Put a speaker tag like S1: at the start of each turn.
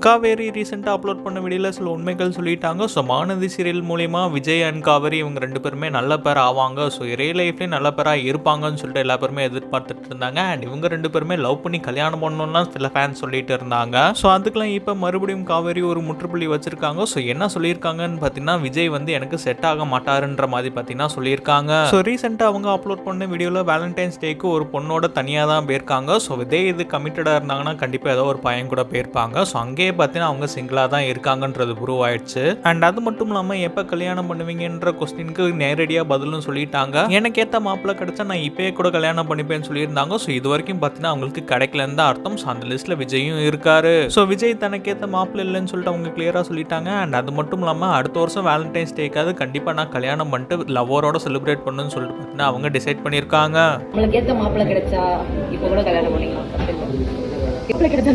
S1: காவேரி ரீசெண்டாக அப்லோட் பண்ண வீடியோவில் சில உண்மைகள் சொல்லிட்டாங்க. ஸோ மானதி சீரியல் மூலிமா விஜய் அண்ட் காவேரி இவங்க 2 பேருமே நல்ல பேர் ஆவாங்க. ஸோ ரியல் லைஃப்லேயும் நல்ல பேராக இருப்பாங்கன்னு சொல்லிட்டு எல்லா பேருமே எதிர்பார்த்துட்டு இருந்தாங்க. அண்ட் இவங்க 2 பேருமே லவ் பண்ணி கல்யாணம் பண்ணணும்லாம் சில ஃபேன்ஸ் சொல்லிட்டு இருந்தாங்க. ஸோ அதுக்கெல்லாம் இப்போ மறுபடியும் காவேரி ஒரு முற்றுப்புள்ளி வச்சிருக்காங்க. ஸோ என்ன சொல்லியிருக்காங்கன்னு பார்த்தீங்கன்னா, விஜய் வந்து எனக்கு செட் ஆக மாட்டாருன்ற மாதிரி பார்த்தீங்கன்னா சொல்லியிருக்காங்க. ஸோ ரீசெண்டாக அவங்க அப்லோட் பண்ண வீடியோவில் வேலண்டைன்ஸ் டேக்கு ஒரு பொண்ணோட தனியாக தான் போயிருக்காங்க. ஸோ விஜய் இது கமிட்டடாக இருந்தாங்கன்னா கண்டிப்பாக ஏதோ ஒரு பையன் கூட போயிருப்பாங்க. ஸோ அங்கேயே பார்த்தீங்கன்னா அவங்க சிங்கிளாக தான் இருக்காங்கன்றது ப்ரூவ் ஆயிடுச்சு. அண்ட் அது மட்டும் இல்லாமல் எப்போ கல்யாணம் பண்ணுவீங்கன்ற கொஸ்டினுக்கு நேரடியாக பதிலும் சொல்லிட்டாங்க. எனக்கு ஏற்ற மாப்பிள்ளை கிடைச்சா நான் இப்பயே கூட கல்யாணம் பண்ணிப்பேன்னு சொல்லியிருந்தாங்க. ஸோ இது வரைக்கும் பார்த்தீங்கன்னா அவங்களுக்கு கிடைக்கலன்னு தான் அர்த்தம். ஸோ அந்த லிஸ்ட்டில் விஜயும் இருக்காரு. ஸோ விஜய் தனக்கேற்ற மாப்பிள்ளை இல்லைன்னு சொல்லிட்டு அவங்க கிளியராக சொல்லிட்டாங்க. அண்ட் அது மட்டும் இல்லாமல் அடுத்த வருஷம் வேலண்டைன்ஸ் டேக்காவது கண்டிப்பாக நான் கல்யாணம் பண்ணிட்டு லவ்வரோட செலிப்ரேட் பண்ணணும்னு சொல்லிட்டு பார்த்தீங்கன்னா அவங்க டிசைட் பண்ணியிருக்காங்க.
S2: உங்களுக்கு ஏற்ற மாப்பிள்ளை கிடைச்சா இப்போ கூட கல்யாணம் பண்ணிக்கலாம். இப்போ கிடைச்சா